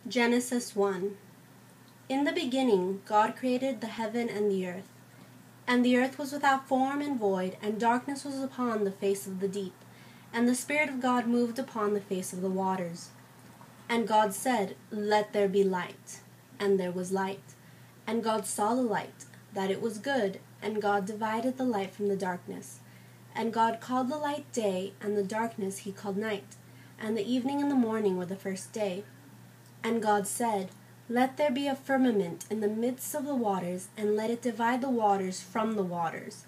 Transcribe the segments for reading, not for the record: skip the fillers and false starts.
Genesis 1. In the beginning God created the heaven and the earth. And the earth was without form and void, and darkness was upon the face of the deep. And the Spirit of God moved upon the face of the waters. And God said, Let there be light. And there was light. And God saw the light, that it was good, and God divided the light from the darkness. And God called the light day, and the darkness he called night. And the evening and the morning were the first day. And God said, Let there be a firmament in the midst of the waters, and let it divide the waters from the waters.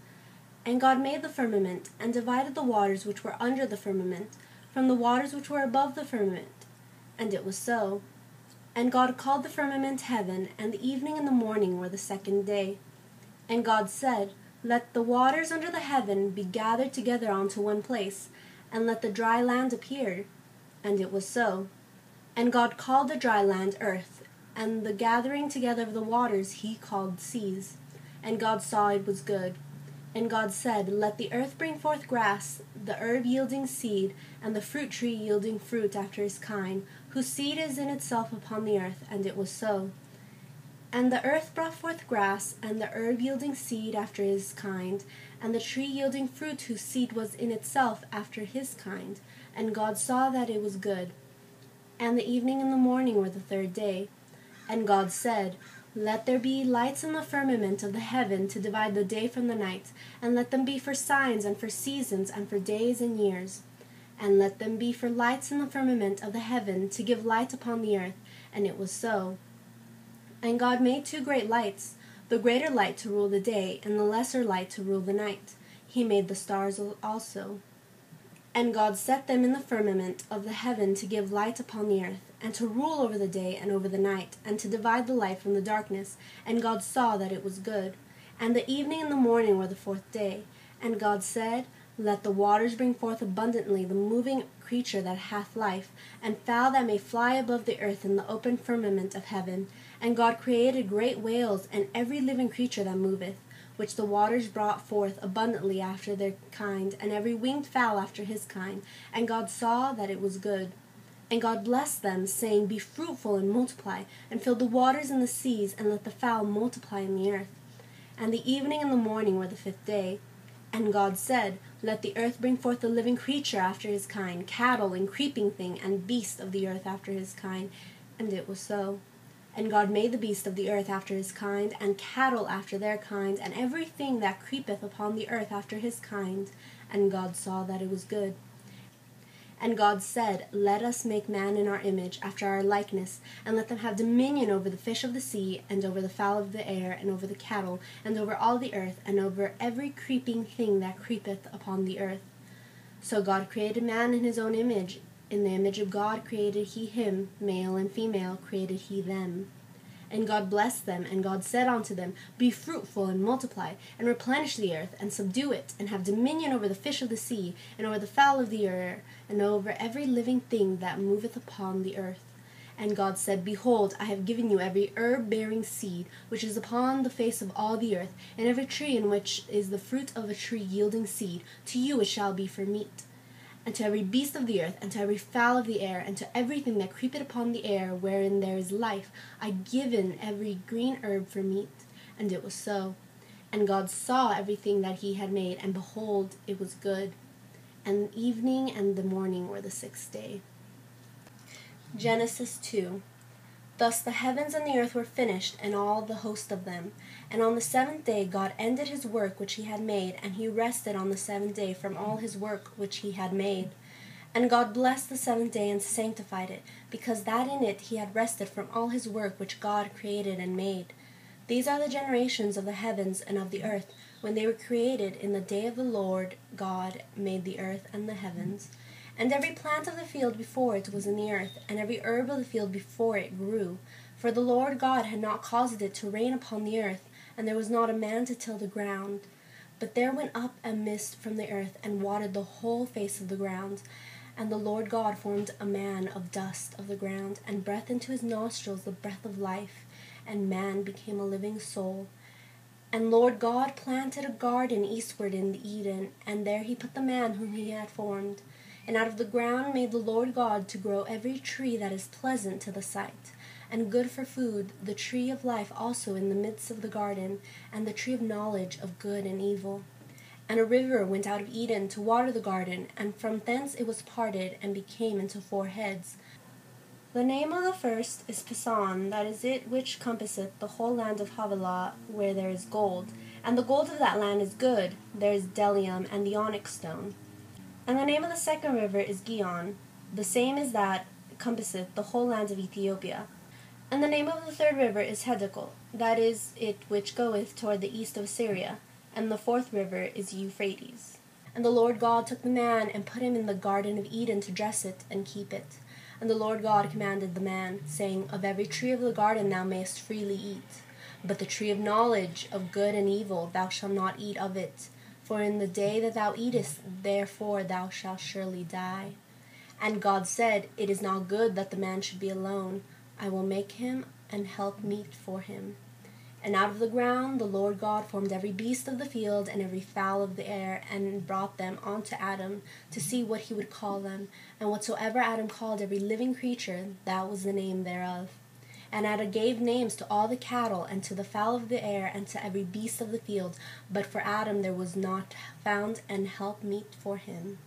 And God made the firmament, and divided the waters which were under the firmament from the waters which were above the firmament. And it was so. And God called the firmament heaven, and the evening and the morning were the second day. And God said, Let the waters under the heaven be gathered together unto one place, and let the dry land appear. And it was so. And God called the dry land earth, and the gathering together of the waters he called seas. And God saw it was good. And God said, Let the earth bring forth grass, the herb yielding seed, and the fruit tree yielding fruit after his kind, whose seed is in itself upon the earth. And it was so. And the earth brought forth grass, and the herb yielding seed after his kind, and the tree yielding fruit whose seed was in itself after his kind. And God saw that it was good. And the evening and the morning were the third day. And God said, Let there be lights in the firmament of the heaven to divide the day from the night, and let them be for signs and for seasons and for days and years. And let them be for lights in the firmament of the heaven to give light upon the earth. And it was so. And God made two great lights, the greater light to rule the day, and the lesser light to rule the night. He made the stars also. And God set them in the firmament of the heaven to give light upon the earth, and to rule over the day and over the night, and to divide the light from the darkness. And God saw that it was good. And the evening and the morning were the fourth day. And God said, Let the waters bring forth abundantly the moving creature that hath life, and fowl that may fly above the earth in the open firmament of heaven. And God created great whales, and every living creature that moveth, which the waters brought forth abundantly after their kind, and every winged fowl after his kind. And God saw that it was good. And God blessed them, saying, Be fruitful and multiply, and fill the waters and the seas, and let the fowl multiply in the earth. And the evening and the morning were the fifth day. And God said, Let the earth bring forth a living creature after his kind, cattle and creeping thing, and beast of the earth after his kind. And it was so. And God made the beast of the earth after his kind, and cattle after their kind, and everything that creepeth upon the earth after his kind. And God saw that it was good. And God said, Let us make man in our image, after our likeness, and let them have dominion over the fish of the sea, and over the fowl of the air, and over the cattle, and over all the earth, and over every creeping thing that creepeth upon the earth. So God created man in his own image. In the image of God created he him, male and female created he them. And God blessed them, and God said unto them, Be fruitful and multiply, and replenish the earth, and subdue it, and have dominion over the fish of the sea, and over the fowl of the air, and over every living thing that moveth upon the earth. And God said, Behold, I have given you every herb-bearing seed, which is upon the face of all the earth, and every tree in which is the fruit of a tree yielding seed, to you it shall be for meat. And to every beast of the earth, and to every fowl of the air, and to everything that creepeth upon the air, wherein there is life, I given every green herb for meat. And it was so. And God saw everything that he had made, and behold, it was good. And the evening and the morning were the sixth day. Genesis 2. Thus the heavens and the earth were finished, and all the host of them. And on the seventh day God ended his work which he had made, and he rested on the seventh day from all his work which he had made. And God blessed the seventh day and sanctified it, because that in it he had rested from all his work which God created and made. These are the generations of the heavens and of the earth, when they were created in the day of the Lord God made the earth and the heavens. And every plant of the field before it was in the earth, and every herb of the field before it grew. For the Lord God had not caused it to rain upon the earth, and there was not a man to till the ground. But there went up a mist from the earth, and watered the whole face of the ground. And the Lord God formed a man of dust of the ground, and breathed into his nostrils the breath of life, and man became a living soul. And Lord God planted a garden eastward in Eden, and there he put the man whom he had formed. And out of the ground made the Lord God to grow every tree that is pleasant to the sight, and good for food, the tree of life also in the midst of the garden, and the tree of knowledge of good and evil. And a river went out of Eden to water the garden, and from thence it was parted, and became into 4 heads. The name of the first is Pison, that is it which compasseth the whole land of Havilah, where there is gold. And the gold of that land is good, there is bdellium and the onyx stone. And the name of the second river is Gihon, the same is that compasseth the whole land of Ethiopia. And the name of the third river is Hiddekel, that is it which goeth toward the east of Assyria. And the fourth river is Euphrates. And the Lord God took the man, and put him in the garden of Eden to dress it, and keep it. And the Lord God commanded the man, saying, Of every tree of the garden thou mayest freely eat, but the tree of knowledge of good and evil thou shalt not eat of it, for in the day that thou eatest therefore thou shalt surely die. And God said, It is not good that the man should be alone. I will make him an helpmeet for him. And out of the ground the Lord God formed every beast of the field and every fowl of the air, and brought them unto Adam, to see what he would call them. And whatsoever Adam called every living creature, that was the name thereof. And Adam gave names to all the cattle, and to the fowl of the air, and to every beast of the field. But for Adam there was not found an helpmeet for him.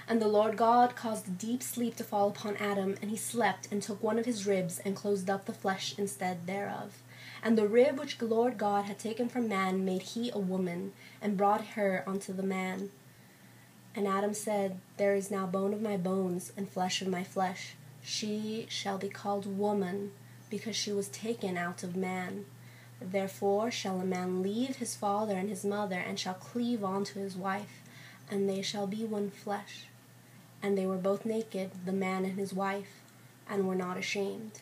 And the Lord God caused a deep sleep to fall upon Adam, and he slept, and took one of his ribs, and closed up the flesh instead thereof. And the rib which the Lord God had taken from man made he a woman, and brought her unto the man. And Adam said, There is now bone of my bones, and flesh of my flesh. She shall be called woman, because she was taken out of man. Therefore shall a man leave his father and his mother, and shall cleave unto his wife, and they shall be one flesh. And they were both naked, the man and his wife, and were not ashamed.